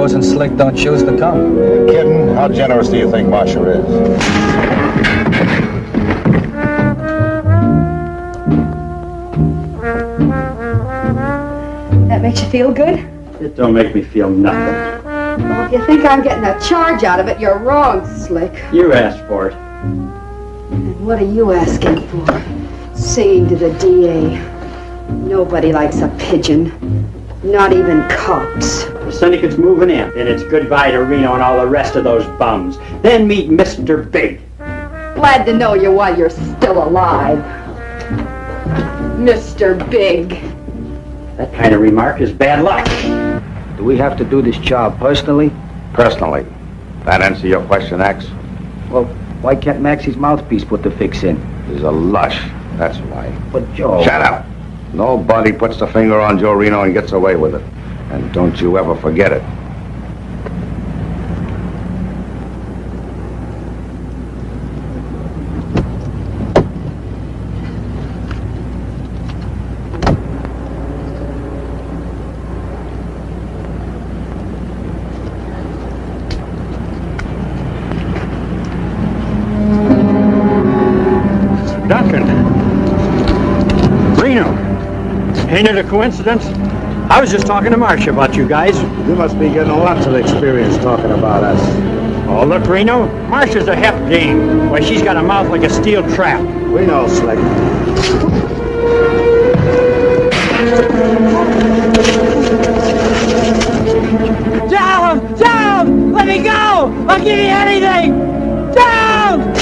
goes and Slick don't choose to come. You're kidding? How generous do you think Marcia is? That makes you feel good? It don't make me feel nothing. Well, if you think I'm getting a charge out of it, you're wrong, Slick. You asked for it. And what are you asking for? Singing to the DA. Nobody likes a pigeon. Not even cops. The syndicate's moving in, and it's goodbye to Reno and all the rest of those bums. Then meet Mr. Big. Glad to know you while you're still alive. Mr. Big. That kind of remark is bad luck. Do we have to do this job personally? Personally. That answer your question, Axe? Well, why can't Maxie's mouthpiece put the fix in? He's a lush, that's why. But Joe... Shut up! Nobody puts the finger on Joe Reno and gets away with it. And don't you ever forget it. Duncan. Reno. Ain't it a coincidence? I was just talking to Marcia about you guys. You must be getting lots of experience talking about us. Oh, look, Reno. Marcia's a hep dame. Why, she's got a mouth like a steel trap. We know, Slick. Down! Down! Let me go! I'll give you anything! Down!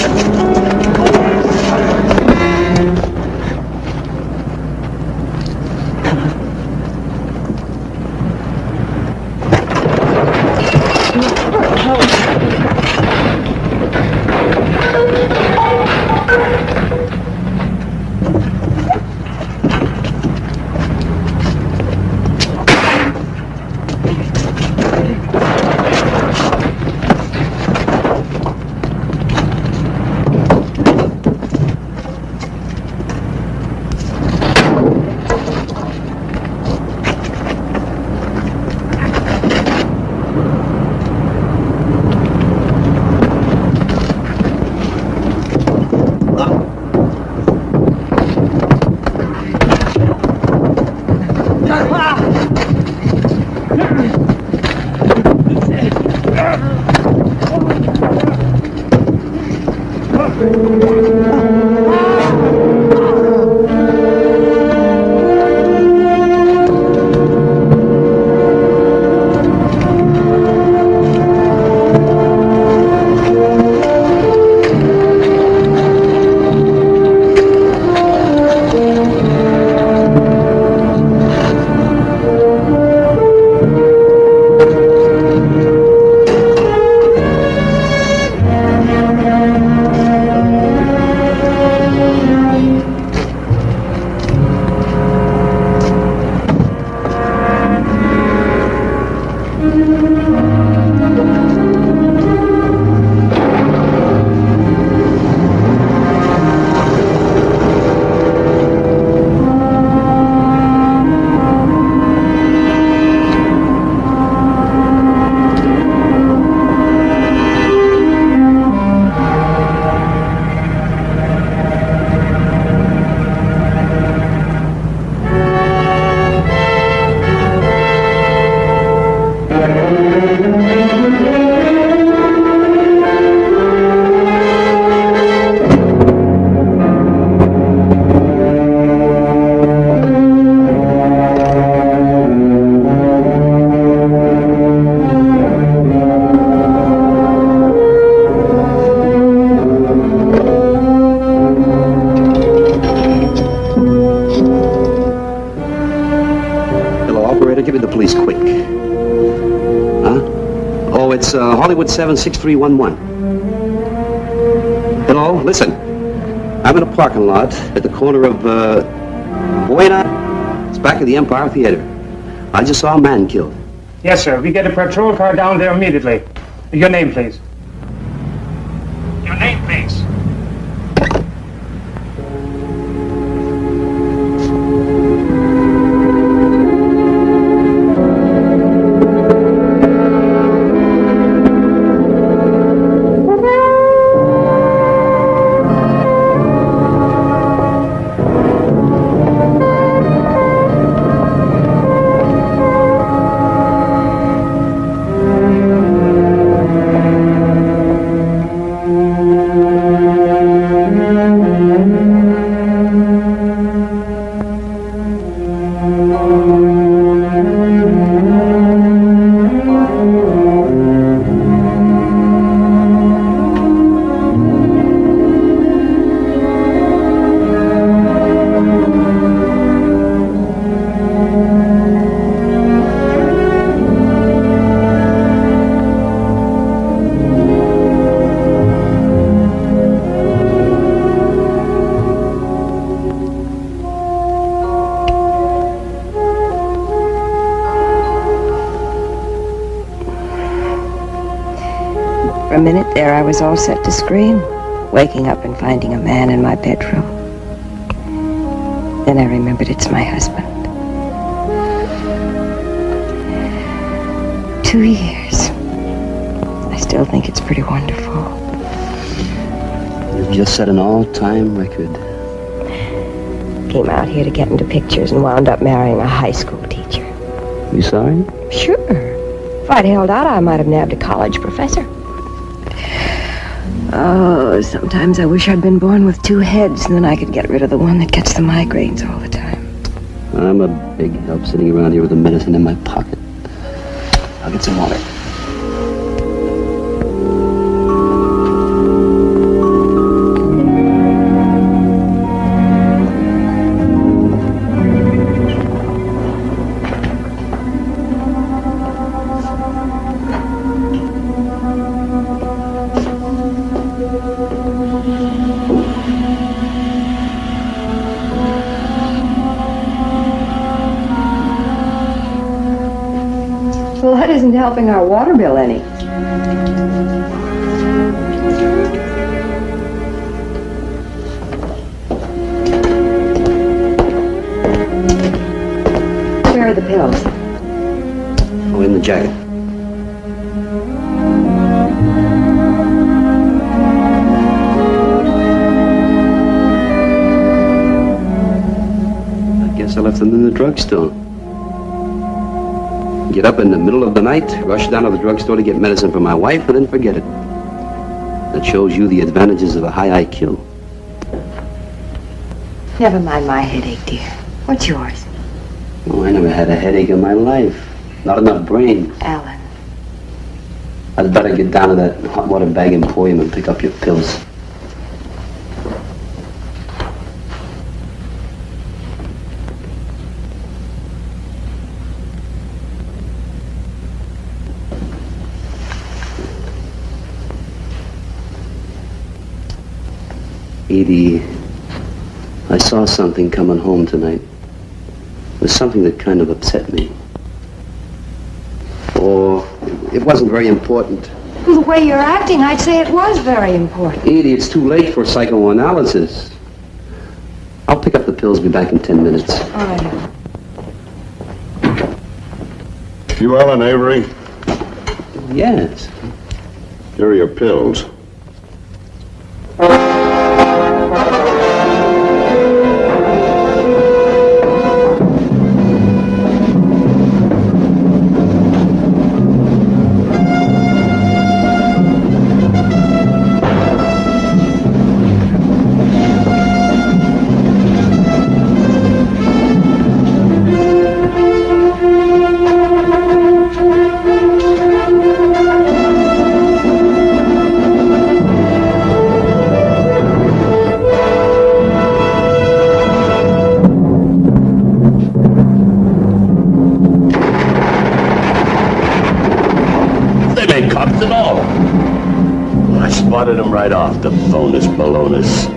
Hollywood 76311. Hello, listen. I'm in a parking lot at the corner of, Buena. It's back of the Empire Theater. I just saw a man killed. Yes, sir. We get a patrol car down there immediately. Your name, please. Your name, please. For a minute there, I was all set to scream, waking up and finding a man in my bedroom. Then I remembered it's my husband. 2 years. I still think it's pretty wonderful. You've just set an all-time record. Came out here to get into pictures and wound up marrying a high school teacher. You sorry? Sure. If I'd held out, I might have nabbed a college professor. Oh, sometimes I wish I'd been born with 2 heads, and then I could get rid of the one that gets the migraines all the time. I'm a big help sitting around here with a medicine in my pocket. I'll get some water. Well, that isn't helping our water bill any. Where are the pills? Oh, in the jacket. I guess I left them in the drugstore. Get up in the middle of the night, rush down to the drugstore to get medicine for my wife, and then forget it. That shows you the advantages of a high IQ. Never mind my headache, dear. What's yours? Oh, I never had a headache in my life. Not enough brain. Alan. I'd better get down to that hot water bag emporium and pick up your pills. Edie, I saw something coming home tonight. It was something that kind of upset me. Or it wasn't very important. Well, the way you're acting, I'd say it was very important. Edie, it's too late for psychoanalysis. I'll pick up the pills, be back in 10 minutes. All right. You Ellen Avery? Yes. Here are your pills. Spotted him right off, the bonus balonus.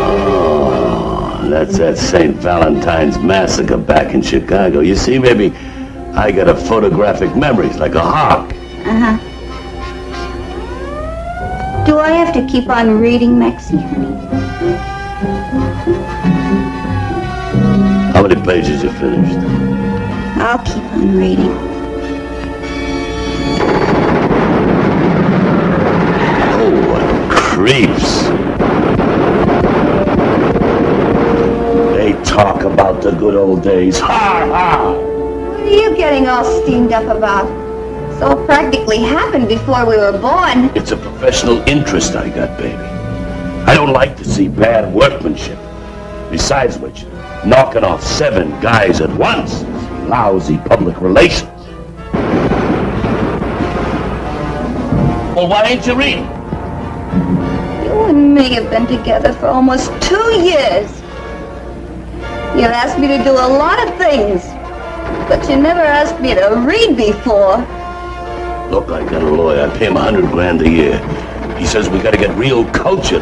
Oh, that's that St. Valentine's Massacre back in Chicago. You see, maybe I got a photographic memories like a hawk. Uh-huh. Do I have to keep on reading, Maxie, honey? How many pages you finished? I'll keep on reading. Oh, what creeps. They talk about the good old days. Ha, ha! What are you getting all steamed up about? It's all practically happened before we were born. It's a professional interest I got, baby. I don't like to see bad workmanship. Besides which, knocking off 7 guys at once. Lousy public relations. Well, why ain't you reading? You and me have been together for almost 2 years. You've asked me to do a lot of things, but you never asked me to read before. Look, I got a lawyer. I pay him $100 grand a year. He says we got to get real cultured.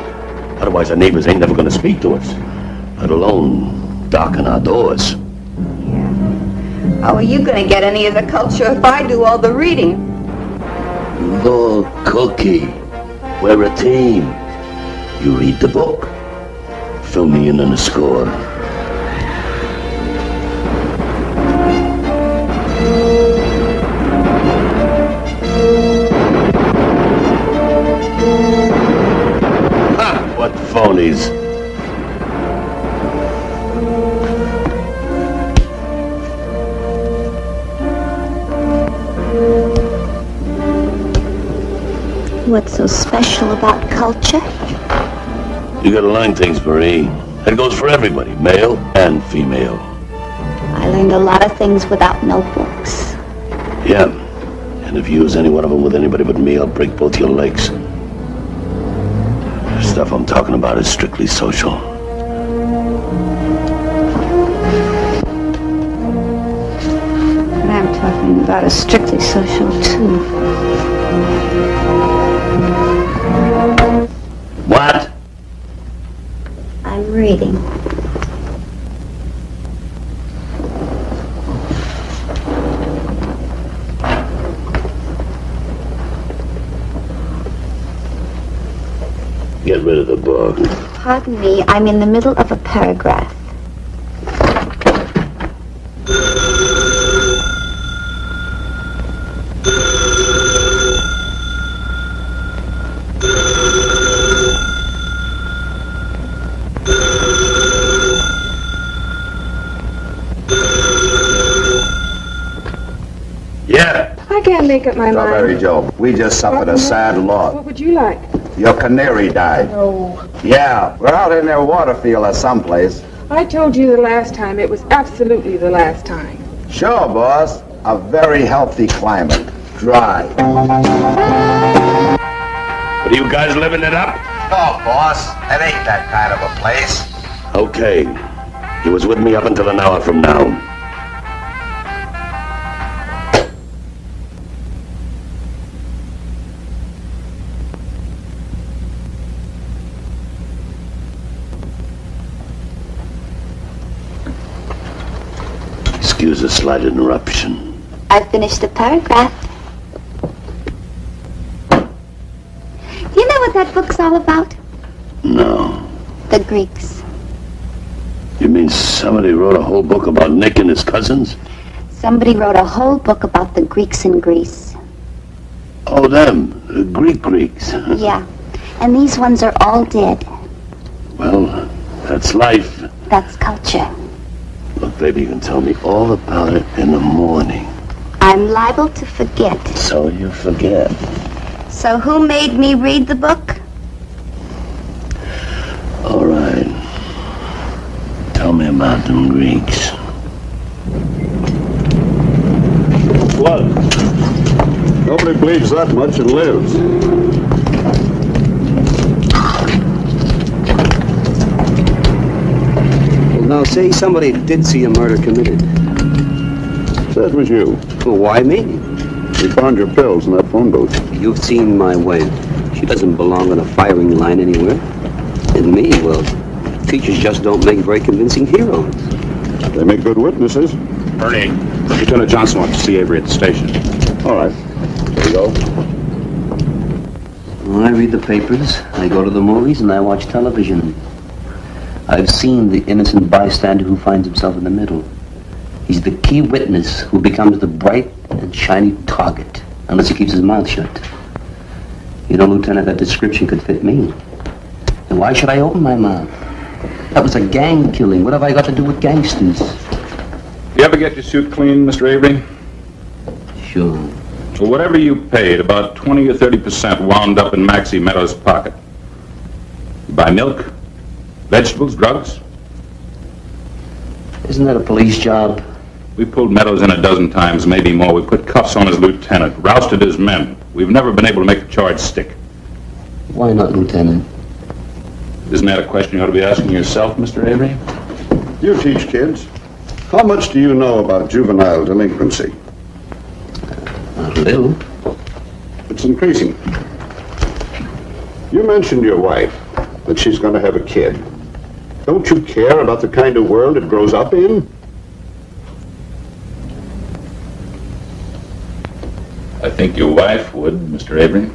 Otherwise, our neighbors ain't never going to speak to us, let alone darken our doors. How are you going to get any of the culture if I do all the reading? Look, Cookie, we're a team. You read the book, fill me in on the score. Ha! What phonies. What's so special about culture? You gotta learn things, Marie. That goes for everybody, male and female. I learned a lot of things without notebooks. Yeah, and if you use any one of them with anybody but me, I'll break both your legs. The stuff I'm talking about is strictly social. What I'm talking about is strictly social, too. What? I'm reading. Get rid of the book. Pardon me, I'm in the middle of a paragraph. Yeah. I can't make up my Strawberry mind. Joe, we just suffered a sad loss. What would you like? Your canary died. Oh, Yeah, we're out in their water field or someplace. I told you the last time. It was absolutely the last time. Sure, boss. A very healthy climate. Dry. What are you guys living it up? Oh, boss, it ain't that kind of a place. Okay. He was with me up until an hour from now. Excuse a slight interruption. I finished the paragraph. Do you know what that book's all about? No. The Greeks. You mean somebody wrote a whole book about Nick and his cousins? Somebody wrote a whole book about the Greeks in Greece. Oh, them. The Greeks. Yeah. And these ones are all dead. Well, that's life. That's culture. Look, baby, you can tell me all about it in the morning. I'm liable to forget. So you forget. So who made me read the book? All right. Tell me about them Greeks. What? Nobody bleeds that much and lives. Now, say somebody did see a murder committed. That was you. Well, why me? We found your pills in that phone booth. You've seen my wife. She doesn't belong on a firing line anywhere. And me, well, teachers just don't make very convincing heroes. They make good witnesses. Ernie, Lieutenant Johnson wants to see Avery at the station. All right. There you go. Well, I read the papers, I go to the movies, and I watch television. I've seen the innocent bystander who finds himself in the middle. He's the key witness who becomes the bright and shiny target, unless he keeps his mouth shut. You know, Lieutenant, that description could fit me. And why should I open my mouth? That was a gang killing. What have I got to do with gangsters? You ever get your suit cleaned, Mr. Avery? Sure. Well, whatever you paid, about 20 or 30% wound up in Maxie Meadows' pocket. You buy milk, vegetables, drugs. Isn't that a police job? We pulled Meadows in a dozen times, maybe more. We put cuffs on his lieutenant, rousted his men. We've never been able to make the charge stick. Why not, Lieutenant? Isn't that a question you ought to be asking yourself, Mr. Avery? You teach kids. How much do you know about juvenile delinquency? A little. It's increasing. You mentioned your wife, that she's going to have a kid. Don't you care about the kind of world it grows up in? I think your wife would, Mr. Avery.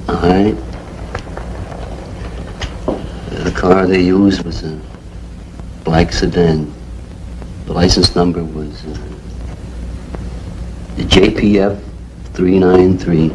All right. The car they used was a black sedan. The license number was JPF 393.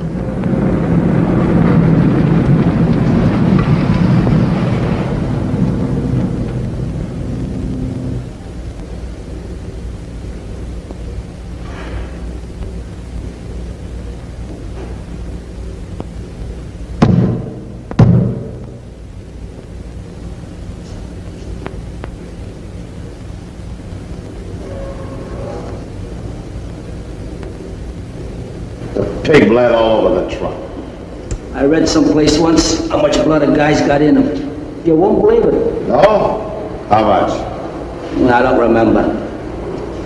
Pig bled all over the trunk. I read someplace once how much blood a guy's got in him. You won't believe it. No? How much? I don't remember.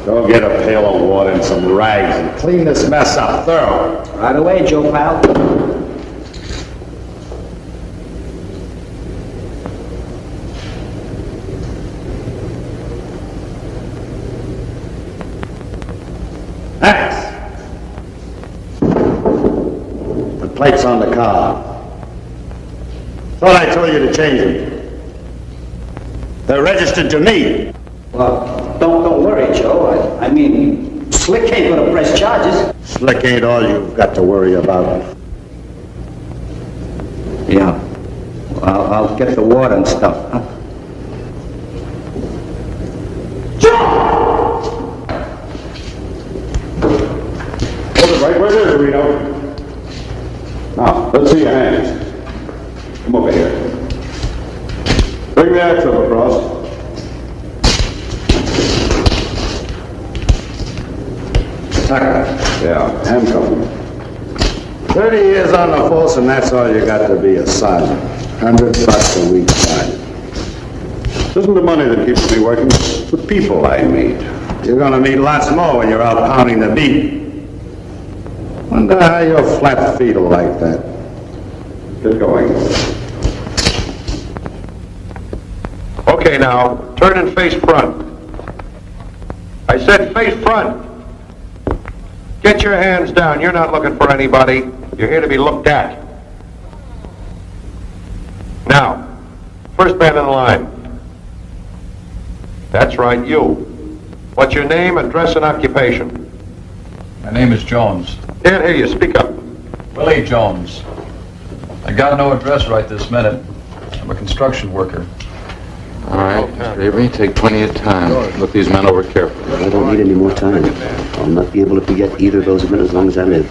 Go get a pail of water and some rags and clean this mess up thorough. Right away, Joe pal. Thanks. The plates on the car. Thought I told you to change them. They're registered to me. Well, don't worry, Joe. I mean, Slick ain't gonna press charges. Slick ain't all you've got to worry about. Yeah. Well, I'll get the water and stuff, huh? Hold it right where it is, Reno. Now, let's see your hands. Come over here. Bring the axe up across. Yeah, handcuff him. 30 years on the force, and that's all you got to be a sergeant. $100 a week sergeant. It isn't the money that keeps me working, it's the people I meet. You're gonna meet lots more when you're out pounding the beat. Wonder how your flat feet will like that. Get going. Okay, now, turn and face front. I said face front. Get your hands down. You're not looking for anybody. You're here to be looked at. Now, first man in the line. That's right, you. What's your name, address, and occupation? My name is Jones. Can't hear you. Speak up. Willie Jones. I got no address right this minute. I'm a construction worker. All right, Mr. Avery, take plenty of time. Look these men over carefully. I don't need any more time. I'll not be able to forget either of those men as long as I live.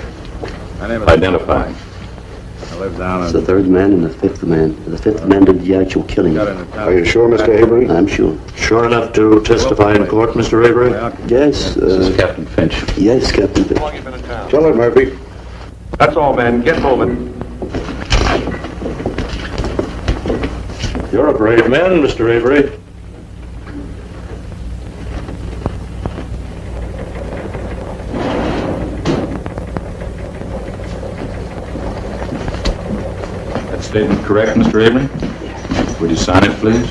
Identify. I live down It's the third man and the fifth man. The fifth man did the actual killing. Are you sure, Mr. Avery? I'm sure. Sure enough to testify in court, Mr. Avery? Yes. This is Captain Finch. Yes, Captain Finch. How long you been in town? Tell it, Murphy. That's all, men. Get moving. You're a brave man, Mr. Avery. That statement correct, Mr. Avery? Would you sign it, please?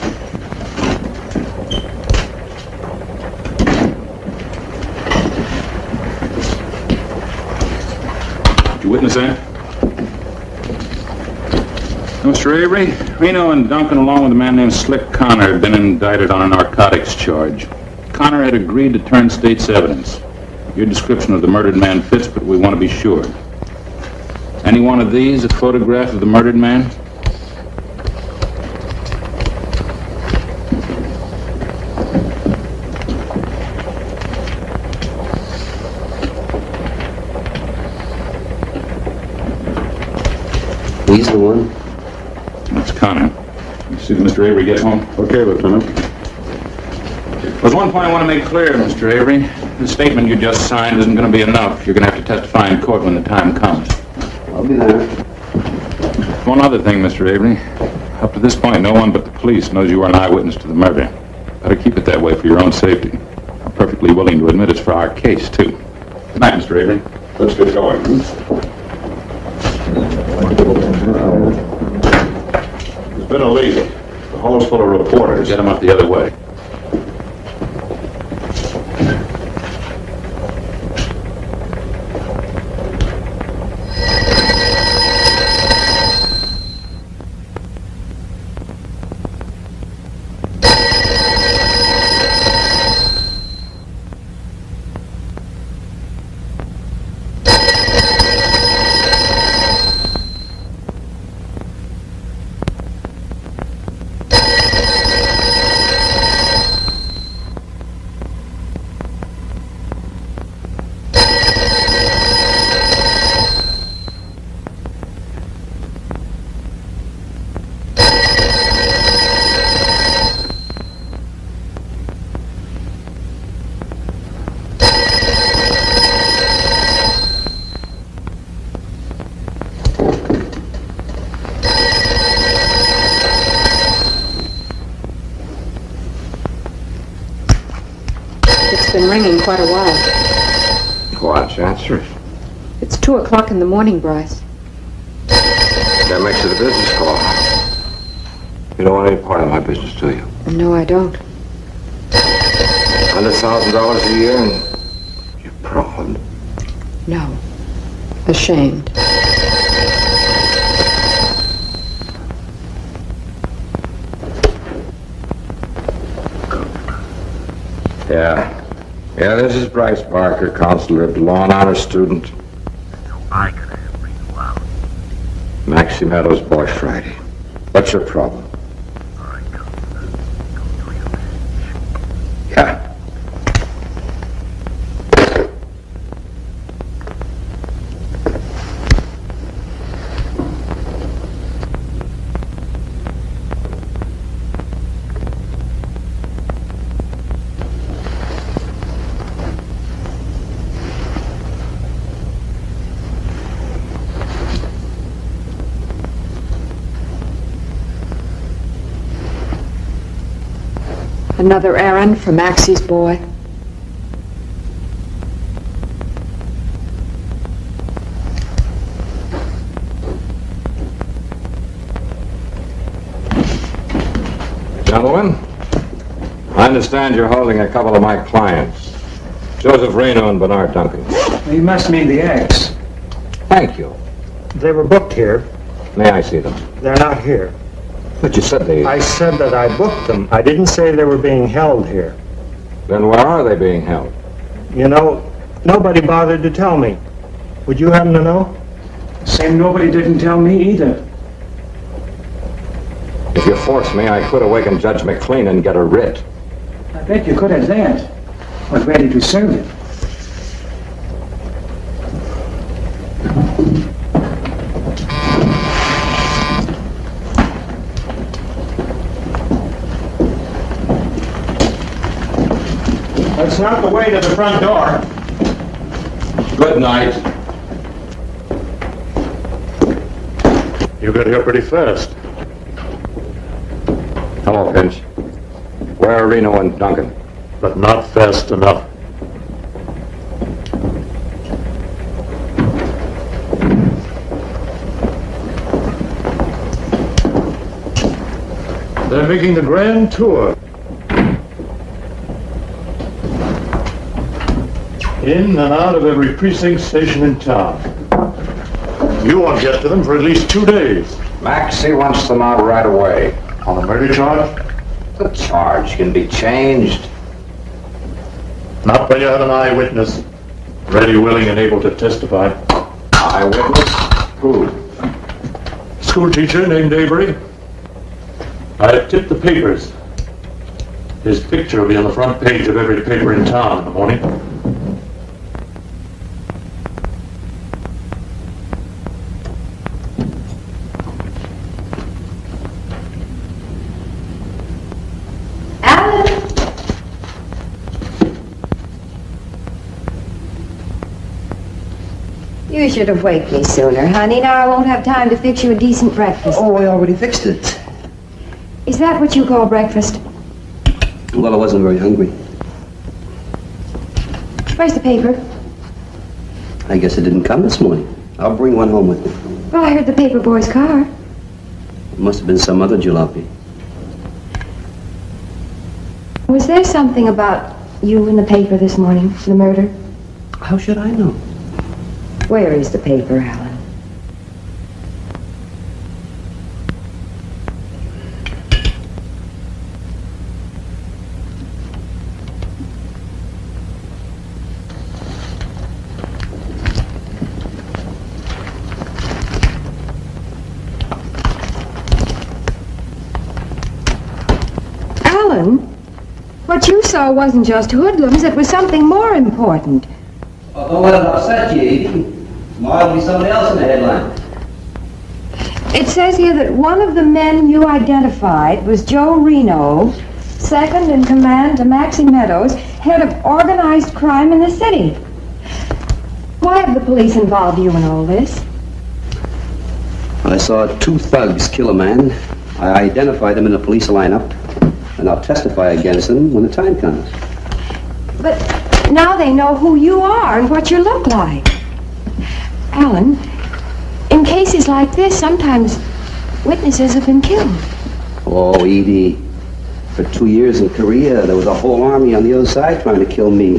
Did you witness that? Mr. Avery, Reno and Duncan, along with a man named Slick Connor, had been indicted on a narcotics charge. Connor had agreed to turn state's evidence. Your description of the murdered man fits, but we want to be sure. Any one of these a photograph of the murdered man? He's the one. That's Connor. You see Mr. Avery get home? Okay, Lieutenant. There's one point I want to make clear, Mr. Avery. The statement you just signed isn't going to be enough. You're going to have to testify in court when the time comes. I'll be there. One other thing, Mr. Avery. Up to this point, no one but the police knows you were an eyewitness to the murder. Better keep it that way for your own safety. I'm perfectly willing to admit it's for our case, too. Good night, Mr. Avery. Let's get going. There's been a leak. hall's full of reporters. Get them up the other way. It's been ringing quite a while. Watch, answer it. It's 2 o'clock in the morning, Bryce. That makes it a business call. You don't want any part of my business, do you? No, I don't. $100,000 a year and you're proud? No. Ashamed. Yeah, this is Bryce Barker, counselor of the Law and Honor student. I could have bring you out. Maxie Meadows, Boy Friday. What's your problem? All right, counselor. Go do your best. Yeah. Another errand for Maxie's boy. Gentlemen, I understand you're holding a couple of my clients, Joseph Reno and Bernard Duncan. You must mean the eggs. Thank you. They were booked here. May I see them? They're not here. But you said they... I said that I booked them. I didn't say they were being held here. Then where are they being held? You know, nobody bothered to tell me. Would you happen to know? Same nobody didn't tell me either. If you force me, I could awaken Judge McLean and get a writ. I bet you could have that. Was ready to serve it. That's not the way to the front door. Good night. You got here pretty fast. Hello, Finch. Where are Reno and Duncan? But not fast enough. They're making the grand tour. In and out of every precinct station in town. You won't get to them for at least 2 days. Maxie wants them out right away. On a murder charge? The charge can be changed. Not when you have an eyewitness. Ready, willing, and able to testify. Eyewitness? Who? School teacher named Avery. I tipped the papers. His picture will be on the front page of every paper in town in the morning. You should have waked me sooner, honey. Now I won't have time to fix you a decent breakfast. Oh, I already fixed it. Is that what you call breakfast? Well, I wasn't very hungry. Where's the paper? I guess it didn't come this morning. I'll bring one home with me. Well, I heard the paper boy's car. It must have been some other jalopy. Was there something about you in the paper this morning, the murder? How should I know? Where is the paper, Alan? Alan, what you saw wasn't just hoodlums, it was something more important. Don't let it upset you, Edie. Tomorrow will be somebody else in the headline. It says here that one of the men you identified was Joe Reno, second in command to Maxie Meadows, head of organized crime in the city. Why have the police involved you in all this? I saw 2 thugs kill a man. I identified them in the police lineup, and I'll testify against them when the time comes. But now they know who you are and what you look like. Alan, in cases like this, sometimes witnesses have been killed. Oh, Edie, for 2 years in Korea, there was a whole army on the other side trying to kill me.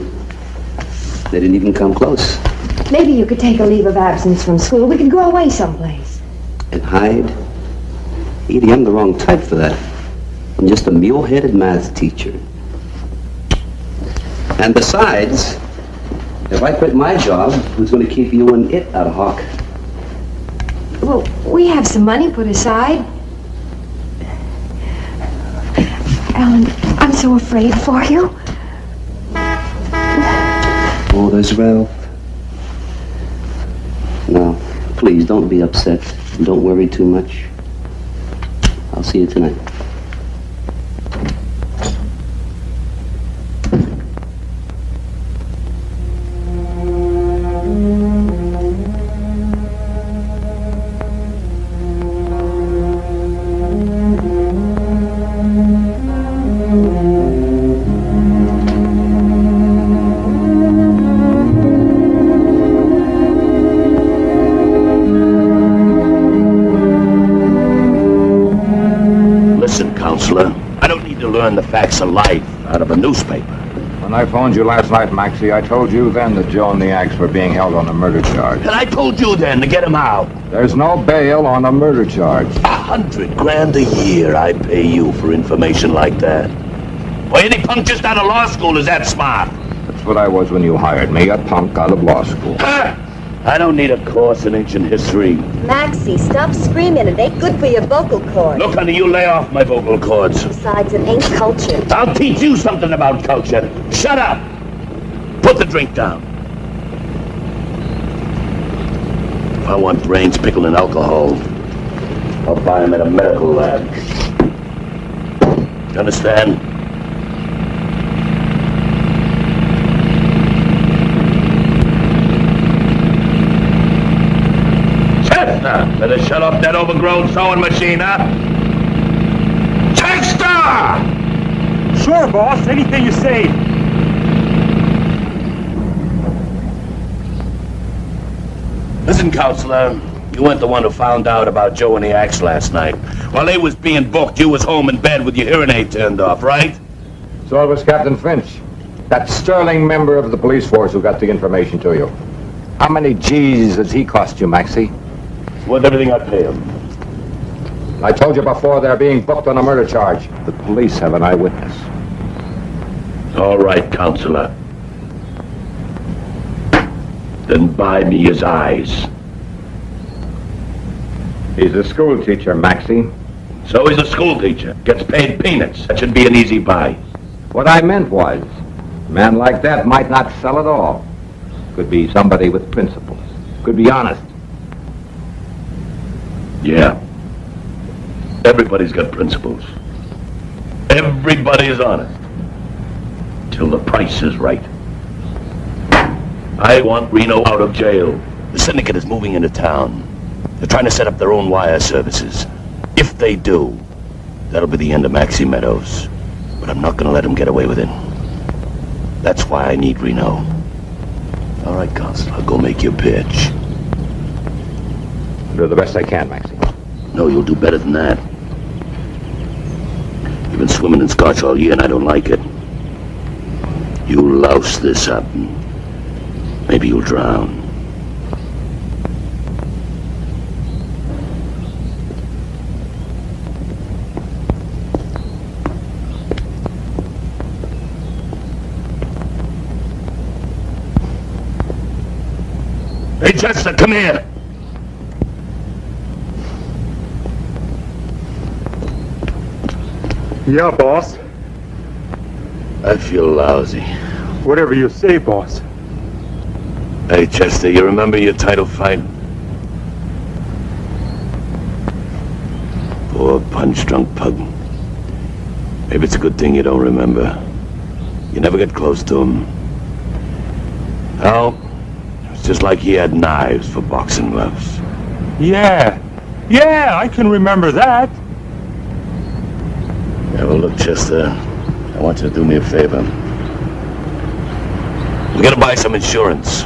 They didn't even come close. Maybe you could take a leave of absence from school. We could go away someplace. And hide? Edie, I'm the wrong type for that. I'm just a mule-headed math teacher. And besides, if I quit my job, who's going to keep you and it out of Hawk? Well, we have some money put aside. Alan, I'm so afraid for you. Oh, there's Ralph. Now, please don't be upset. Don't worry too much. I'll see you tonight. The facts of life out of a newspaper. When I phoned you last night, Maxie, I told you then that Joe and the Axe were being held on a murder charge. And I told you then to get him out. There's no bail on a murder charge. $100 grand a year I pay you for information like that. Why, any punk just out of law school is that smart? That's what I was when you hired me, a punk out of law school. I don't need a course in ancient history. Maxie, stop screaming. It ain't good for your vocal cords. Look, honey, you lay off my vocal cords. Besides, it ain't culture. I'll teach you something about culture. Shut up. Put the drink down. If I want brains pickled in alcohol, I'll buy them at a medical lab. You understand? Better shut up that overgrown sewing machine, huh? Gangster! Sure, boss. Anything you say. Listen, counselor. You weren't the one who found out about Joe and the Axe last night. While they was being booked, you was home in bed with your hearing aid turned off, right? So it was Captain Finch, that sterling member of the police force who got the information to you. How many G's does he cost you, Maxie? Worth everything I pay him. I told you before they're being booked on a murder charge. The police have an eyewitness. All right, counselor. Then buy me his eyes. He's a school teacher, Maxie. So he's a school teacher. Gets paid peanuts. That should be an easy buy. What I meant was, a man like that might not sell at all. Could be somebody with principles. Could be honest. Yeah. Everybody's got principles. Everybody is honest. Till the price is right. I want Reno out of jail. The syndicate is moving into town. They're trying to set up their own wire services. If they do, that'll be the end of Maxie Meadows. But I'm not going to let them get away with it. That's why I need Reno. All right, Constable, I'll go make your pitch. Do the best I can, Maxie. No, you'll do better than that. You've been swimming in scotch all year, and I don't like it. You louse this up, maybe you'll drown. Hey, Chester, come here. Yeah, boss. I feel lousy. Whatever you say, boss. Hey, Chester, you remember your title fight? Poor punch-drunk pug. Maybe it's a good thing you don't remember. You never get close to him. No, it's just like he had knives for boxing gloves. Yeah, I can remember that. Yeah, well, look, Chester, I want you to do me a favor. We gotta buy some insurance.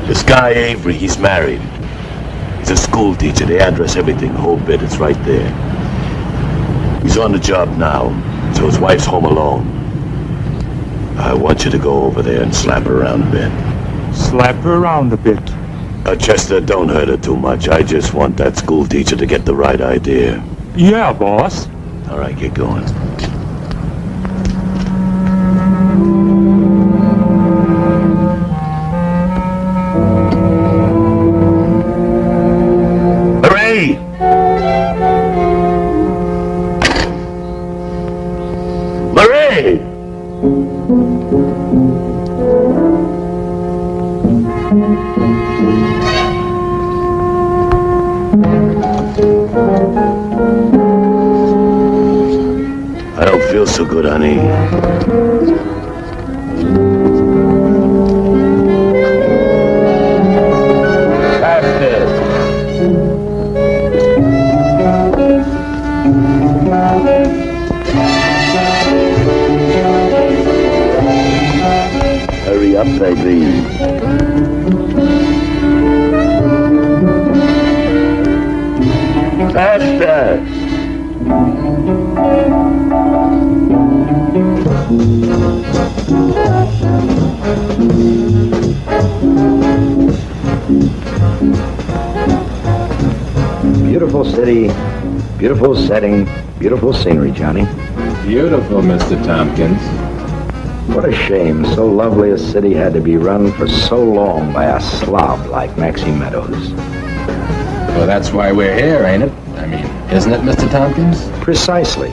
This guy, Avery, he's married. He's a school teacher. The address, everything, the whole bit, it's right there. He's on the job now, so his wife's home alone. I want you to go over there and slap her around a bit. Slap her around a bit. Chester, don't hurt her too much. I just want that school teacher to get the right idea. Yeah, boss. All right, get going. Hooray! Hooray! I don't feel so good, honey. Hurry up, baby. Faster! Beautiful city, beautiful setting, beautiful scenery, Johnny. Beautiful, Mr. Tompkins. What a shame so lovely a city had to be run for so long by a slob like Maxie Meadows. Well, that's why we're here, ain't it? I mean, isn't it, Mr. Tompkins? Precisely.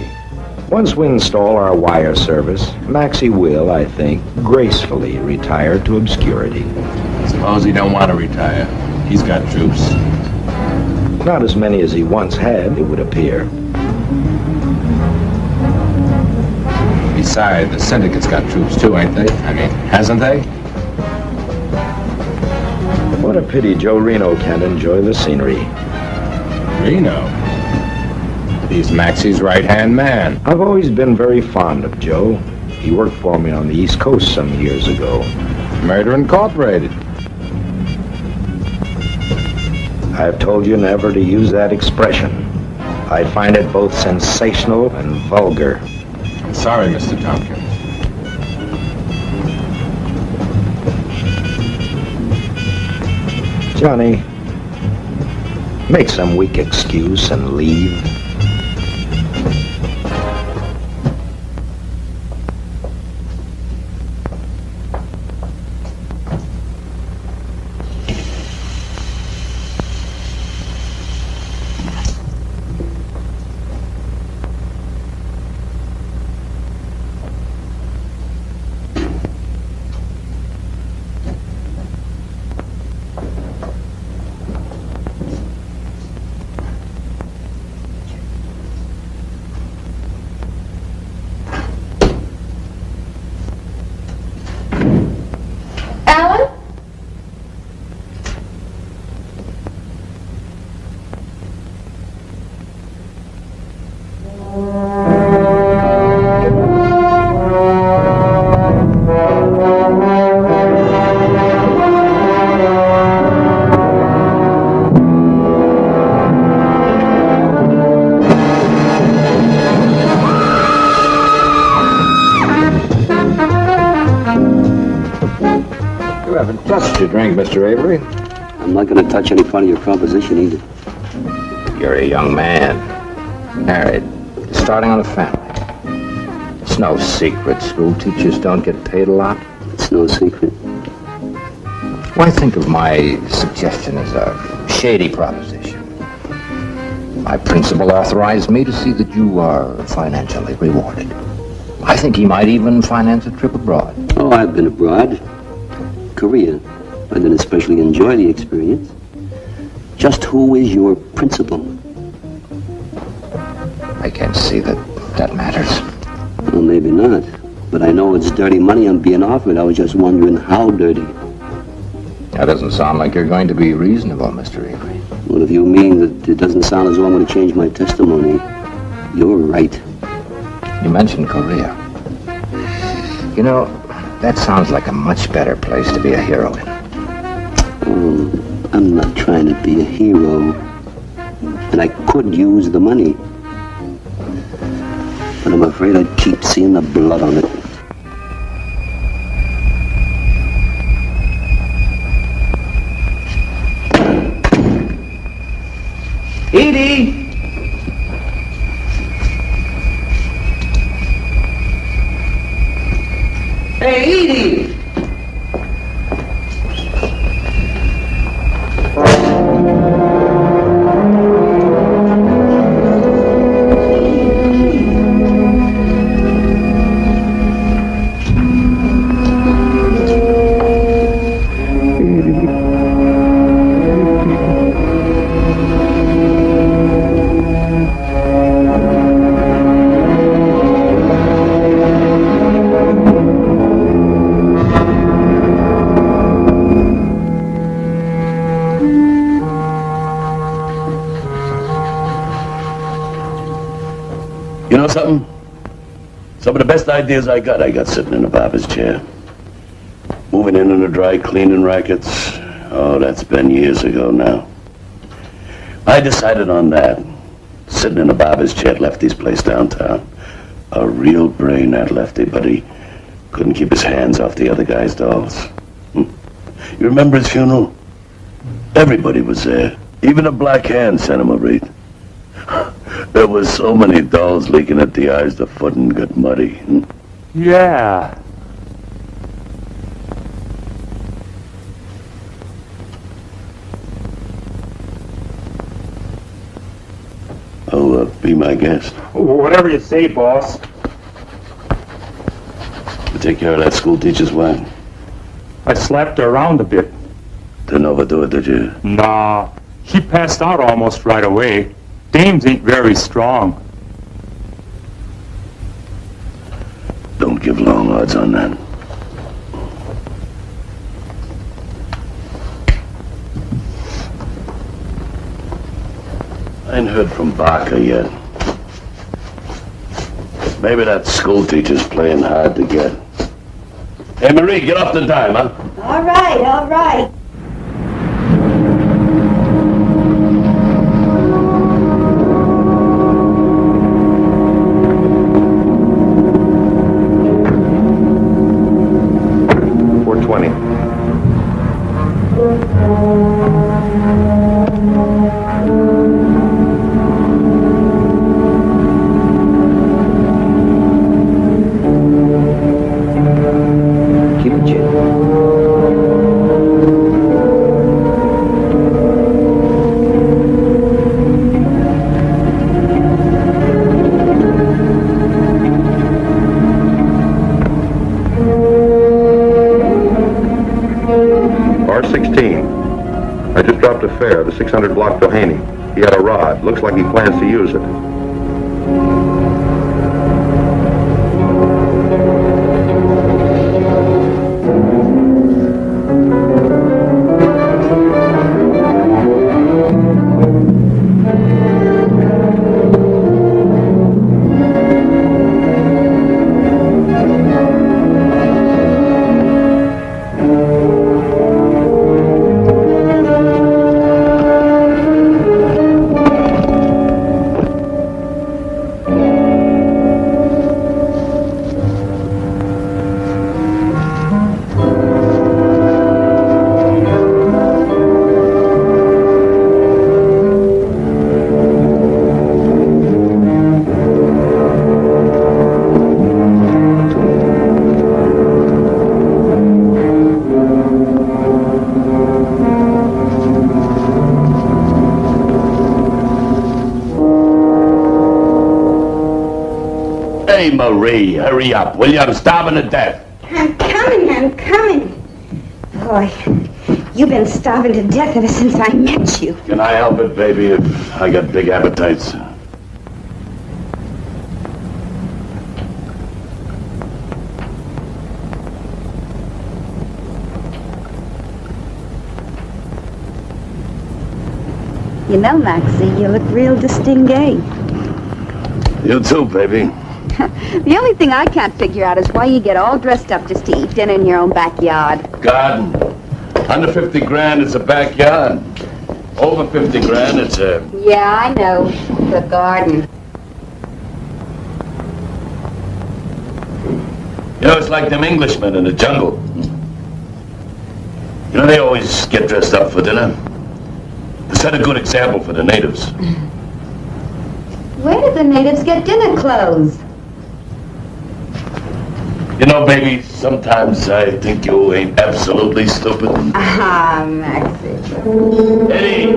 Once we install our wire service, Maxie will, I think, gracefully retire to obscurity. Suppose he don't want to retire. He's got troops. Not as many as he once had, it would appear. Besides, the syndicate's got troops too, ain't they? I mean, hasn't they? What a pity Joe Reno can't enjoy the scenery. Reno? He's Maxie's right-hand man. I've always been very fond of Joe. He worked for me on the East Coast some years ago. Murder Incorporated. I've told you never to use that expression. I find it both sensational and vulgar. I'm sorry, Mr. Tompkins. Johnny, make some weak excuse and leave. What's your drink, Mr. Avery? I'm not going to touch any part of your proposition either. You're a young man. Married. Starting on a family. It's no secret school teachers don't get paid a lot. It's no secret. Why think of my suggestion as a shady proposition? My principal authorized me to see that you are financially rewarded. I think he might even finance a trip abroad. Oh, I've been abroad. Korea. I didn't especially enjoy the experience. Just who is your principal? I can't see that that matters. Well, maybe not. But I know it's dirty money I'm being offered. I was just wondering how dirty. That doesn't sound like you're going to be reasonable, Mr. Avery. Well, if you mean that it doesn't sound as though I'm going to change my testimony, you're right. You mentioned Korea. You know, that sounds like a much better place to be a hero in. I'm not trying to be a hero. And I could use the money. But I'm afraid I'd keep seeing the blood on it. Edie! Hey, Edie! You know something? Some of the best ideas I got sitting in a barber's chair. Moving in on the dry cleaning rackets. Oh, that's been years ago now. I decided on that. Sitting in a barber's chair at Lefty's place downtown. A real brain, that Lefty, but he couldn't keep his hands off the other guy's dolls. You remember his funeral? Everybody was there. Even a black hand sent him a wreath. There was so many dolls leaking at the eyes, the footing got muddy. Yeah. Oh, be my guest. Whatever you say, boss. You take care of that school teacher's wife. I slapped her around a bit. Didn't overdo it, did you? Nah. She passed out almost right away. Dames ain't very strong. Don't give long odds on that. I ain't heard from Barker yet. Maybe that school teacher's playing hard to get. Hey, Marie, get off the dime, huh? All right, all right. Keep it, Jim. R16. I just dropped a fare, the 600 block Doheny. He had a rod. Looks like he plans to use it. Hey, Marie, hurry up, will you? I'm starving to death. I'm coming. Boy, you've been starving to death ever since I met you. Can I help it, baby, if I got big appetites? You know, Maxie, you look real distingué. You too, baby. The only thing I can't figure out is why you get all dressed up just to eat dinner in your own backyard. Garden. Under 50 grand, it's a backyard. Over 50 grand, it's a... Yeah, I know. The garden. You know, it's like them Englishmen in the jungle. You know, they always get dressed up for dinner. To set a good example for the natives. Where did the natives get dinner clothes? You know, baby, sometimes I think you ain't absolutely stupid. Ah, Maxie. Eddie!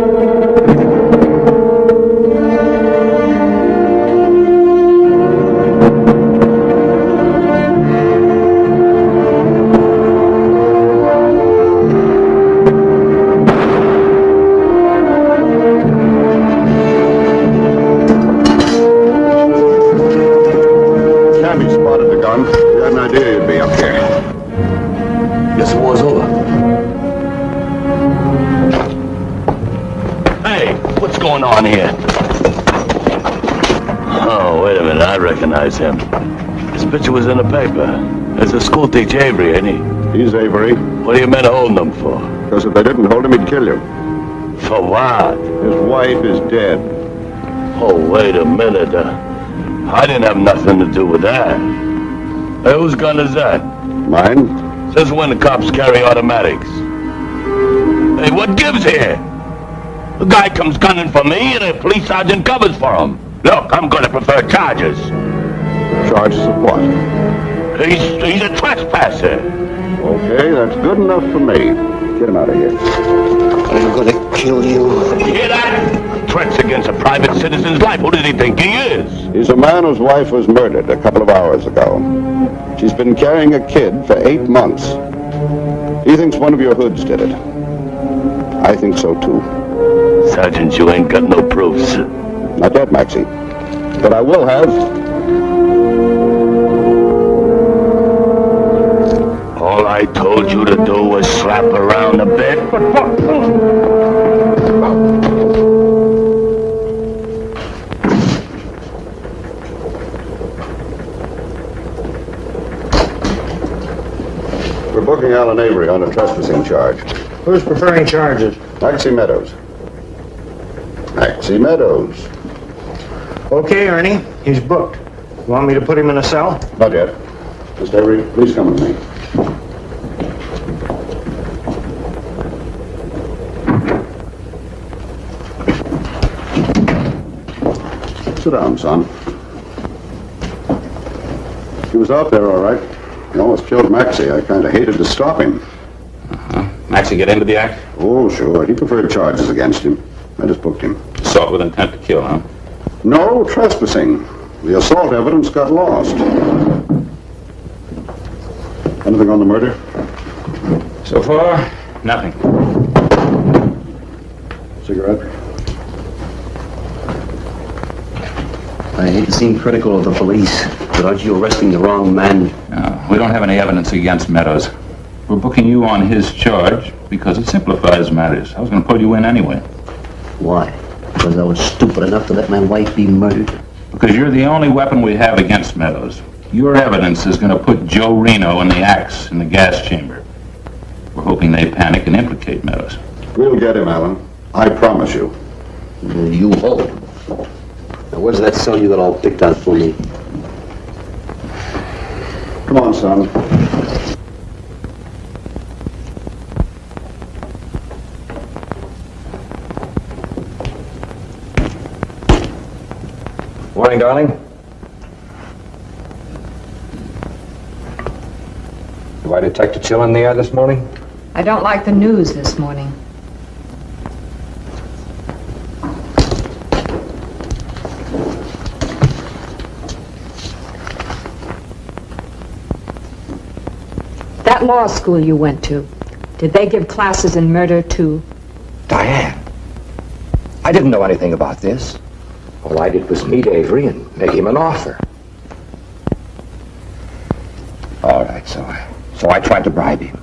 Cabby spotted the gun. He had an idea you'd be up here. Guess the war's over. Hey, what's going on here? Oh, wait a minute, I recognize him. His picture was in the paper. There's a school teacher, Avery, ain't he? He's Avery. What are you men holding him for? Because if they didn't hold him, he'd kill you. For what? His wife is dead. Oh, wait a minute. I didn't have nothing to do with that. Hey, whose gun is that? Mine? Since when the cops carry automatics? Hey, what gives here? The guy comes gunning for me and a police sergeant covers for him. Look, I'm going to prefer charges. Charges of what? He's a trespasser. Okay, that's good enough for me. Get him out of here. I'm gonna kill you. You hear that? Threats against a private citizen's life. Who does he think he is? He's a man whose wife was murdered a couple of hours ago. She's been carrying a kid for 8 months. He thinks one of your hoods did it. I think so, too. Sergeant, you ain't got no proofs. Not yet, Maxie. But I will have. All I told you to do was slap around a bit. We're booking Alan Avery on a trespassing charge. Who's preferring charges? Maxie Meadows. Maxie Meadows. Okay, Ernie. He's booked. You want me to put him in a cell? Not yet. Mr. Avery, please come with me. Sit down, son. He was out there, all right. He almost killed Maxie. I kind of hated to stop him. Maxie get into the act? Oh, sure. He preferred charges against him. I just booked him. Assault with intent to kill, huh? No, trespassing. The assault evidence got lost. Anything on the murder? So far, nothing. Cigarette? I hate to seem critical of the police, but aren't you arresting the wrong man? No, we don't have any evidence against Meadows. We're booking you on his charge because it simplifies matters. I was going to pull you in anyway. Why? Because I was stupid enough to let my wife be murdered? Because you're the only weapon we have against Meadows. Your evidence is going to put Joe Reno in the axe in the gas chamber. We're hoping they panic and implicate Meadows. We'll get him, Alan. I promise you. You hope. Now, where's that cell you got all picked out for me? Come on, son. Morning, darling. Do I detect a chill in the air this morning? I don't like the news this morning. law school you went to, did they give classes in murder too? Diane, I didn't know anything about this. All I did was meet Avery and make him an offer. All right, so I tried to bribe him.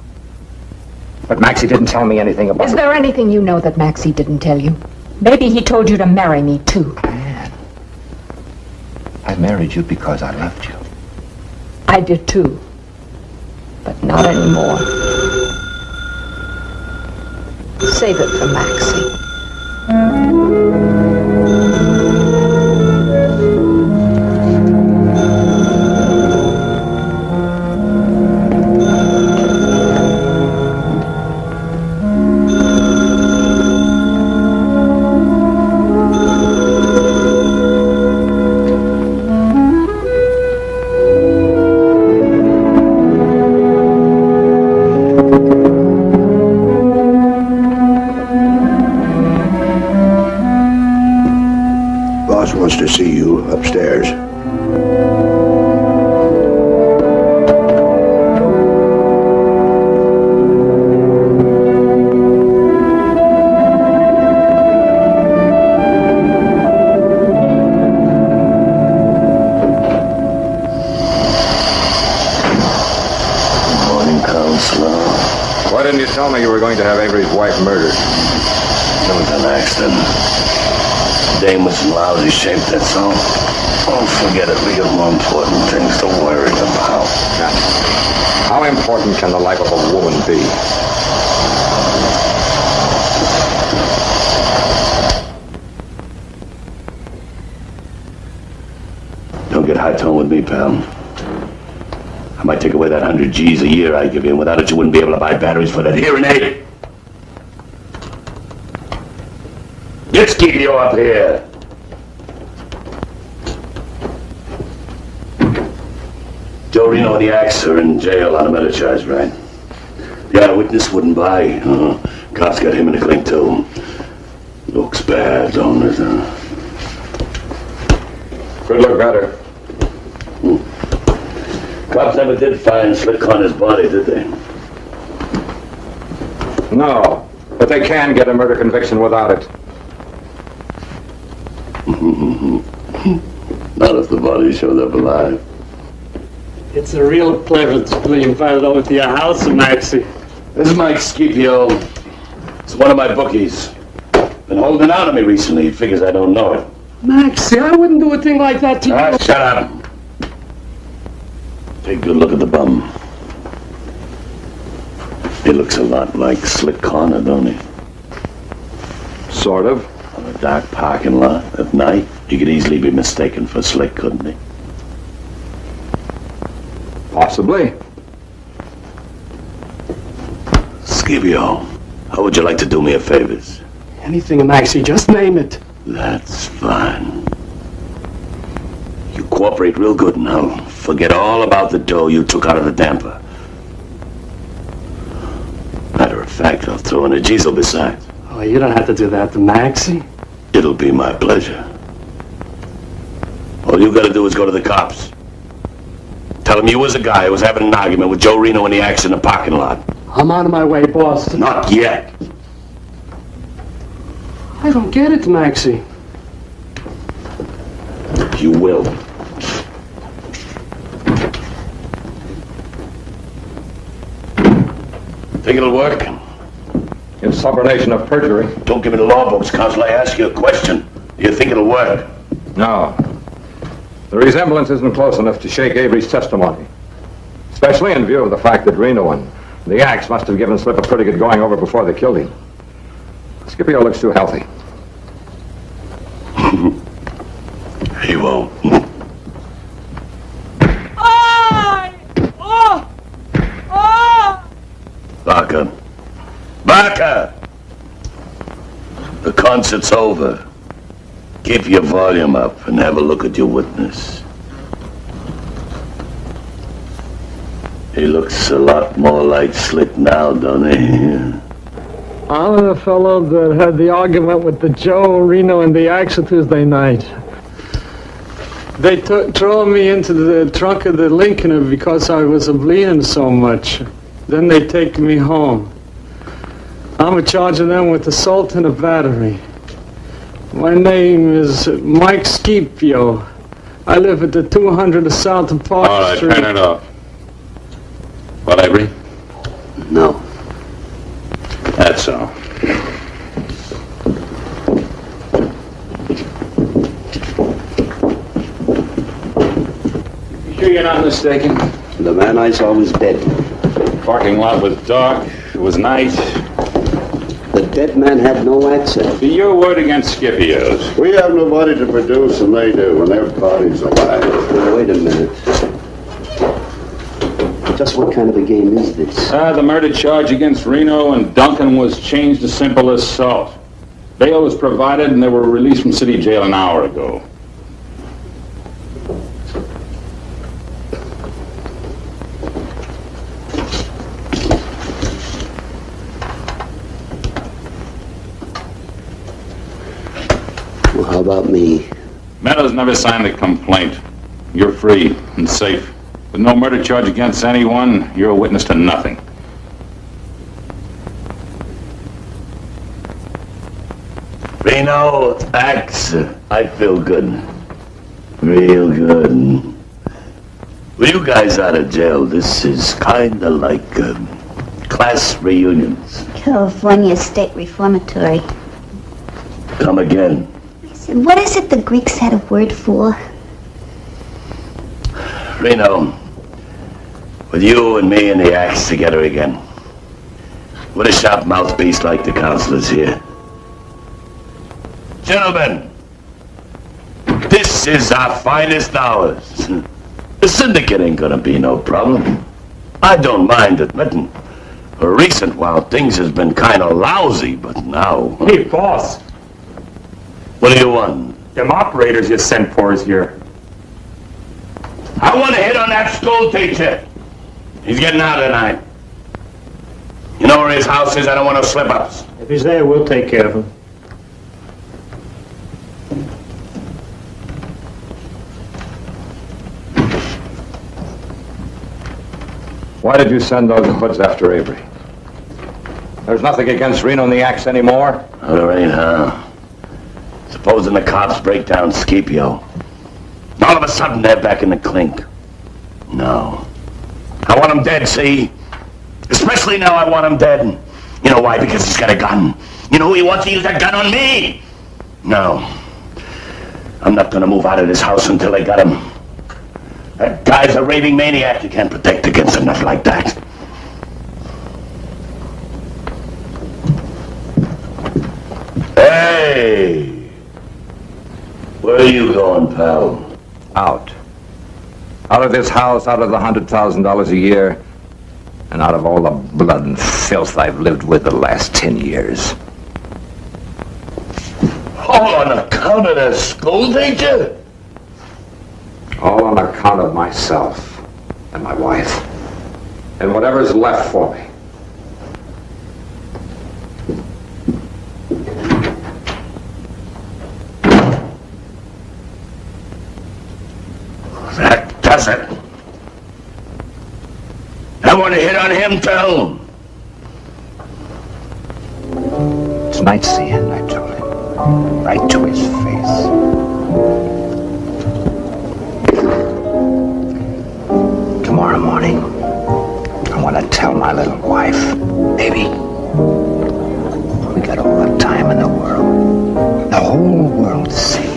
But Maxie didn't tell me anything about it. Is there anything you know that Maxie didn't tell you? Maybe he told you to marry me too. Diane, I married you because I loved you. I did too. But not anymore. Save it for Maxie. Wants to see you upstairs. Morning, Counselor. Why didn't you tell me you were going to have Avery's wife murdered? It was an accident. Dame was in lousy shape, that's all. Oh, forget it. We got more important things to worry about. How important can the life of a woman be? Don't get high-tone with me, pal. I might take away that 100 G's a year I give you, and without it you wouldn't be able to buy batteries for that hearing aid. Let's keep you up here. Joe Reno and the Axe are in jail on a murder charge, right? The eyewitness wouldn't buy. Cops got him in a clink, too. Looks bad, don't it? Could look better. Cops never did find Slick Connor's body, did they? No, but they can get a murder conviction without it. Not if the body showed up alive. It's a real pleasure to be invited over to your house, Maxie. This is Mike Scipio. It's one of my bookies. Been holding out on me recently. He figures I don't know it. Maxie, I wouldn't do a thing like that to you. Shut up. Take a good look at the bum. He looks a lot like Slick Connor, don't he? Sort of. On a dark parking lot at night, he could easily be mistaken for Slick, couldn't he? Possibly. Scipio, how would you like to do me a favors? Anything, Maxie, just name it. That's fine. You cooperate real good and I'll forget all about the dough you took out of the damper. Matter of fact, I'll throw in a Giesel besides. Oh, you don't have to do that to Maxie. It'll be my pleasure. All you gotta do is go to the cops. Tell them you was a guy who was having an argument with Joe Reno in the Axe in the parking lot. I'm on my way, boss. Not yet. I don't get it, Maxie. You will. Think it'll work? Insubordination of perjury. Don't give me the law books, Counselor. I ask you a question. Do you think it'll work? No. The resemblance isn't close enough to shake Avery's testimony. Especially in view of the fact that Reno and the Axe must have given Slip a pretty good going over before they killed him. Scipio looks too healthy. He won't. Barker. Barker! The concert's over. Keep your volume up and have a look at your witness. He looks a lot more like Slick now, don't he? I'm the fellow that had the argument with the Joe Reno and the Axe Tuesday night. They throw me into the trunk of the Lincoln because I was bleeding so much. Then they take me home. I'm charging them with assault and a battery. My name is Mike Scipio. I live at the 200 South of Park All right, Street. turn it off. What, Avery? No. That's all. You sure you're not mistaken? The man I saw was dead. Parking lot was dark. It was night. The dead man had no accent. Be your word against Scipio's. We have nobody to produce, and they do, and their body's alive. Now, wait a minute. Just what kind of a game is this? The murder charge against Reno and Duncan was changed to simple assault. Bail was provided, and they were released from city jail an hour ago. Well, how about me? Meadows never signed the complaint. You're free and safe. With no murder charge against anyone, you're a witness to nothing. Reno, Axe, I feel good. Real good. With you guys out of jail, this is kinda like class reunions. California State Reformatory. Come again. I said, what is it the Greeks had a word for? Reno, with you and me and the Axe together again. With a sharp mouthpiece like the counselors here. Gentlemen, this is our finest hours. The syndicate ain't gonna be no problem. I don't mind admitting. For recent while, things has been kinda lousy, but now... Hey, boss. What do you want? Them operators you sent for is here. I want to hit on that school teacher. He's getting out tonight. You know where his house is? I don't want no slip-ups. If he's there, we'll take care of him. Why did you send those hoods after Avery? There's nothing against Reno and the Axe anymore? Oh, there ain't, huh? Supposing the cops break down Scipio. All of a sudden, they're back in the clink. No. I want him dead, see? Especially now I want him dead. You know why? Because he's got a gun. You know who he wants to use that gun on me? No. I'm not gonna move out of this house until they got him. That guy's a raving maniac. You can't protect against enough like that. Hey! Where are you going, pal? Out. Out of this house, out of the $100,000 a year, and out of all the blood and filth I've lived with the last 10 years. All on account of the school teacher? All on account of myself and my wife. And whatever's left for me. That does it. I want to hit on him, too. Tonight's the end, I told him. Right to his face. Tomorrow morning, I want to tell my little wife, baby, we got all the time in the world. The whole world to see.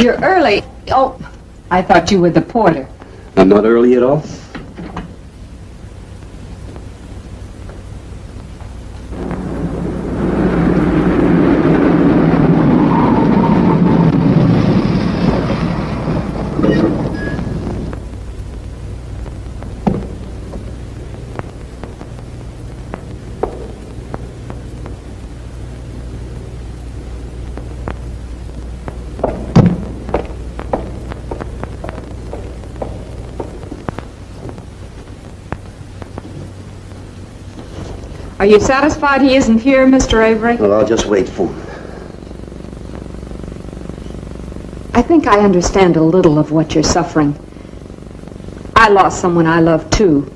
You're early. Oh, I thought you were the porter. I'm not early at all. Are you satisfied he isn't here, Mr. Avery? Well, I'll just wait for him. I think I understand a little of what you're suffering. I lost someone I loved too.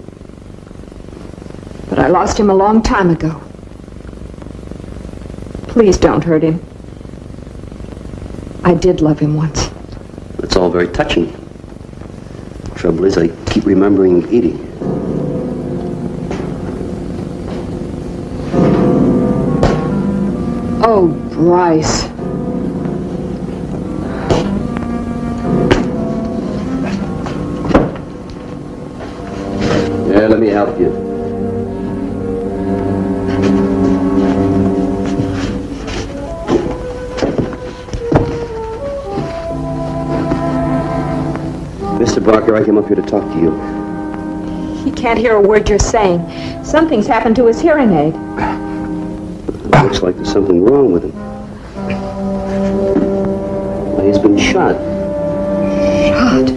But I lost him a long time ago. Please don't hurt him. I did love him once. That's all very touching. Trouble is, I keep remembering Edie. Oh, Bryce. Yeah, let me help you. Mr. Barker, I came up here to talk to you. He can't hear a word you're saying. Something's happened to his hearing aid. Looks like there's something wrong with him. Well, he's been shot. Shot?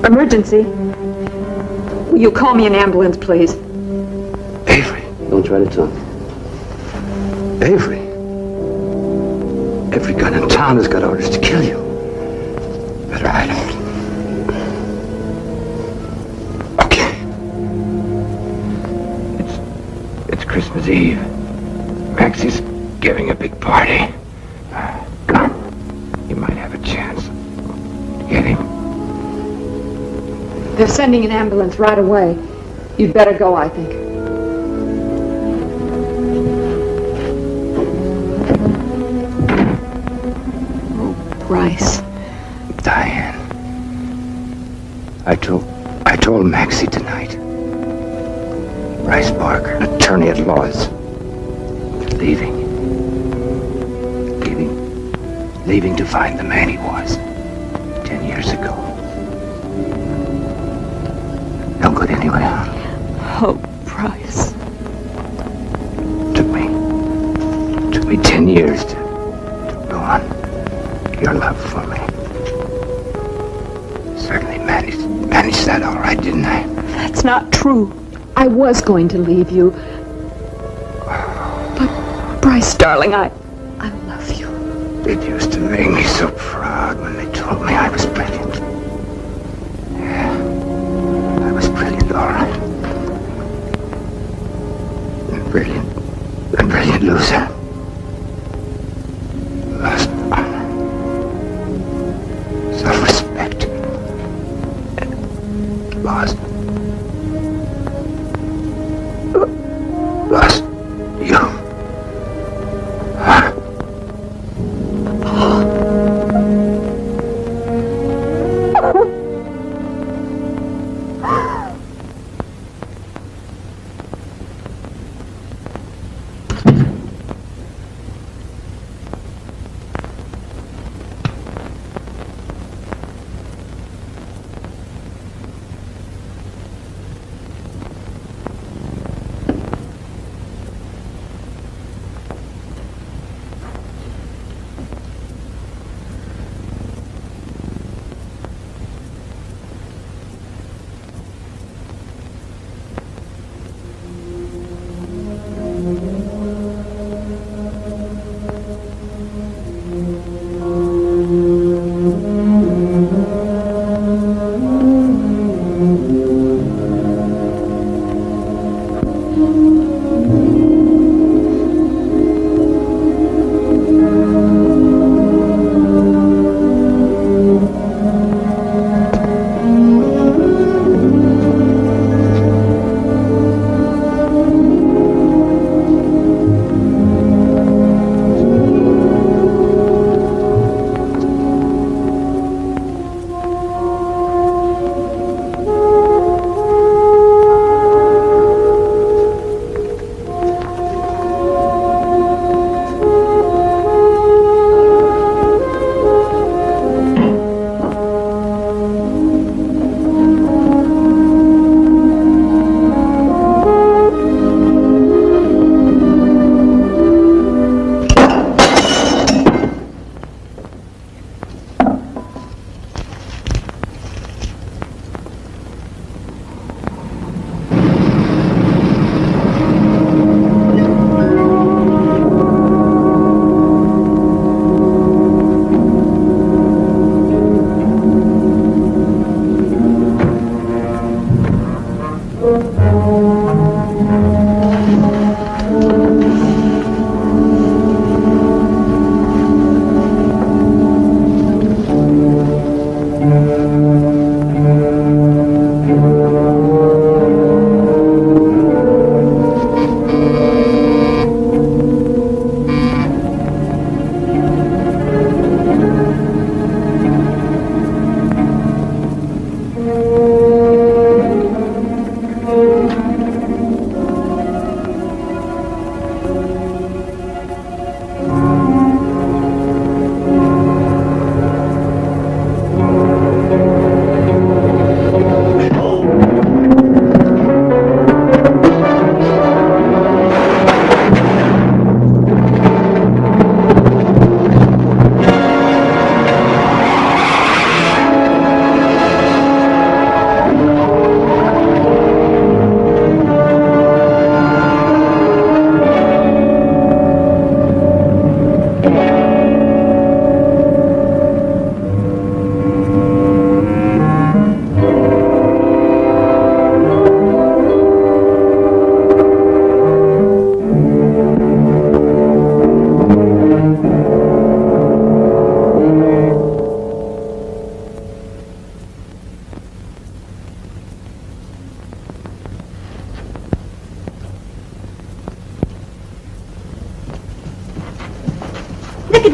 Emergency. Will you call me an ambulance, please? Avery. Don't try to talk. Avery? Every gun in town has got orders to kill you. Better hide him. Christmas Eve. Maxie's giving a big party. Come. You might have a chance to get him. They're sending an ambulance right away. You'd better go, I think. Oh, Bryce. Diane. I told Maxie tonight. Bryce Barker, attorney at law, is leaving. Leaving to find the man he was 10 years ago. No good anyway, huh? Oh, Bryce. Took me 10 years to go on your love for me. Certainly managed that all right, didn't I? That's not true. I was going to leave you. But, Bryce, darling, I love you. It used to make me so proud when they told me I was brilliant. Yeah, I was brilliant, all right. A brilliant loser. Lost honor. Self-respect. Lost you.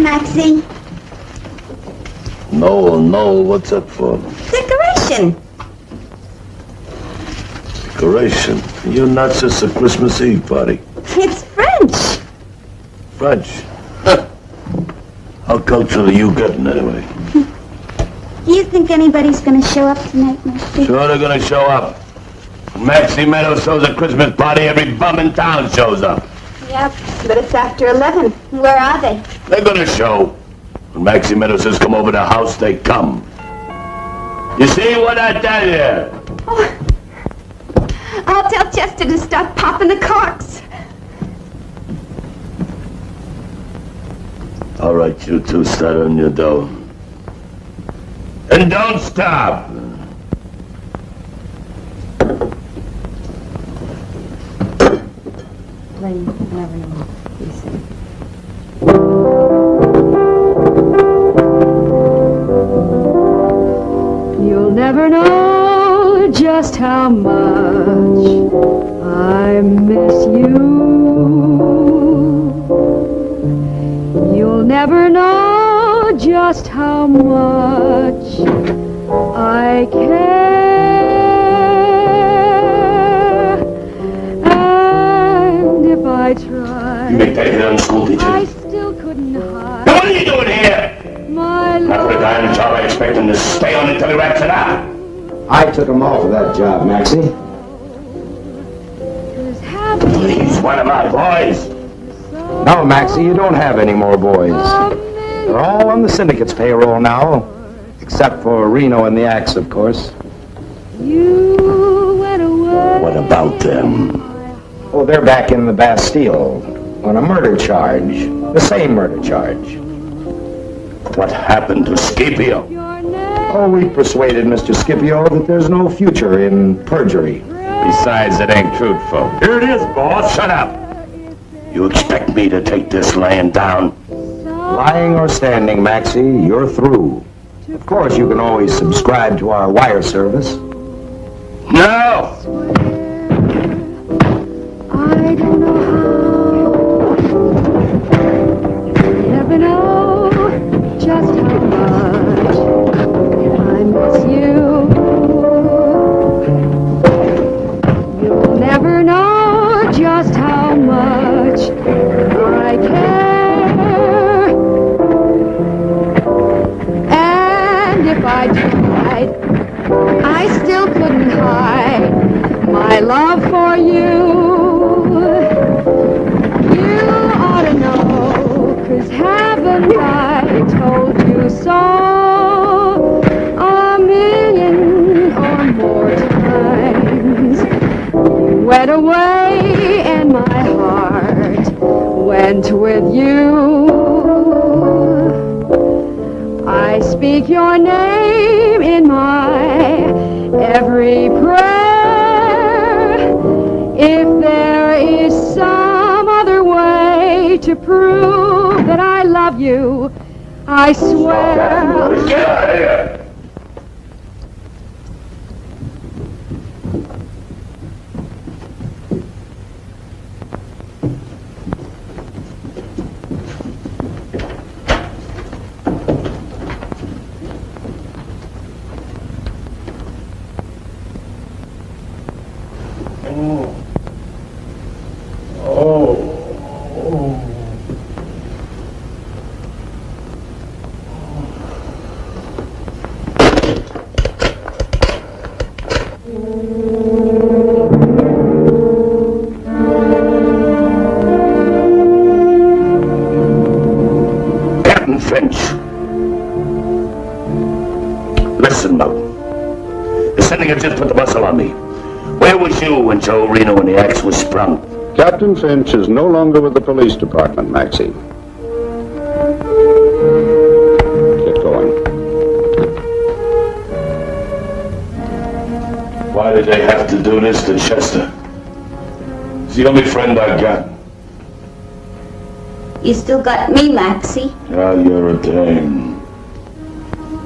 Maxie? No, what's that for? Decoration. Decoration? You're nuts, it's a Christmas Eve party. It's French. French? Huh. How cultural are you getting anyway? Do you think anybody's going to show up tonight, Maxie? Sure they're gonna show up. When Maxie Meadows throws a Christmas party, every bum in town shows up. Yep, but it's after 11. Where are they? They're gonna show. When Maxie Meadows says come over to the house, they come. You see what I tell you? Oh, I'll tell Chester to stop popping the corks. All right, you two, start on your dough. And don't stop! Lane, never know. Be safe. You'll never know just how much I miss you. You'll never know just how much I care. And if I tried, You make that hit on school teacher. I still couldn't hide. Now what are you doing here? My Not for a guy in a job, I expect him to stay on it till he wraps it up. I took him off of that job, Maxie. He's one of my boys. No, Maxie, you don't have any more boys. They're all on the syndicate's payroll now. Except for Reno and the Axe, of course. You went away. What about them? Oh, they're back in the Bastille on a murder charge. The same murder charge. What happened to Scipio? Oh, we persuaded Mr. Scipio that there's no future in perjury. Besides, it ain't truthful. Here it is, boss. Shut up. You expect me to take this laying down? Lying or standing, Maxie, you're through. Of course, you can always subscribe to our wire service. No! I don't know how. Never know just how much I miss you. You'll never know just how much I care. And if I tried, I still couldn't hide my love for you. You ought to know, 'cause haven't I told you so a million or more times? You went away and my heart went with you. I speak your name in my every prayer. If there is some other way to prove that I love you, I swear. Get out of here! Captain Finch. Listen, Mo. The syndicate just put the muscle on me. Where was you when Joe Reno and the Axe was sprung? Captain Finch is no longer with the police department, Maxie. Get going. Why did they have to do this to Chester? He's the only friend I got. You still got me, Maxie. Ah, you're a dame.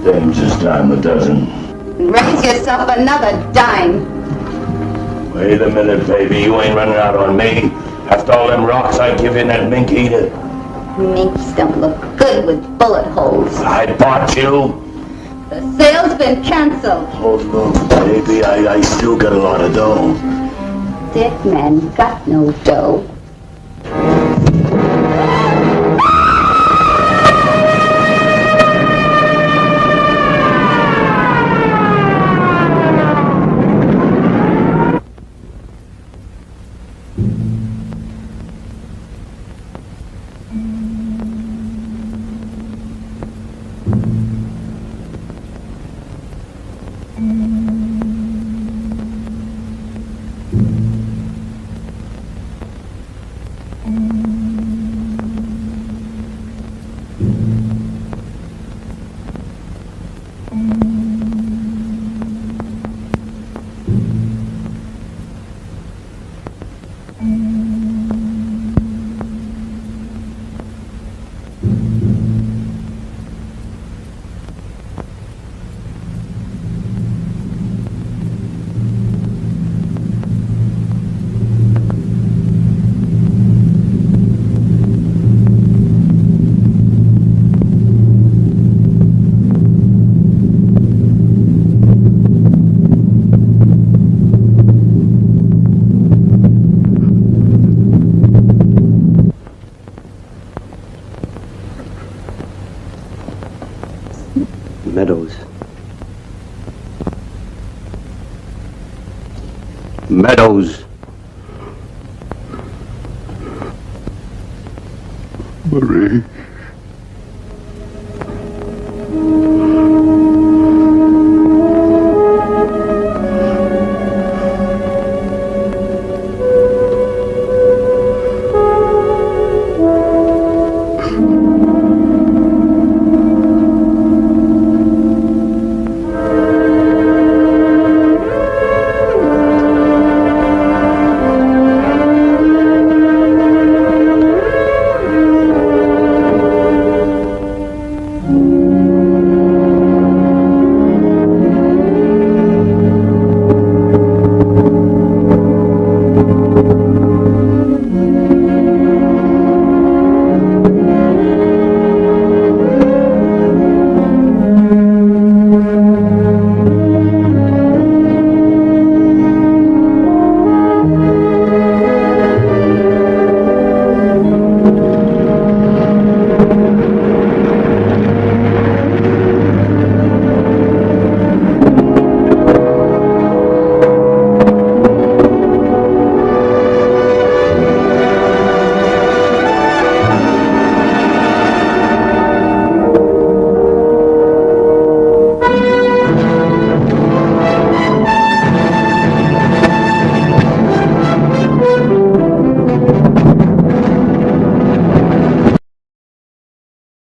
Dames is dime a dozen. Raise yourself another dime. Wait a minute, baby. You ain't running out on me. After all them rocks I give in that mink eater. Minks don't look good with bullet holes. I bought you. The sale's been canceled. Oh, look, baby, I still got a lot of dough. Dead man got no dough. Meadows. Meadows. Marie.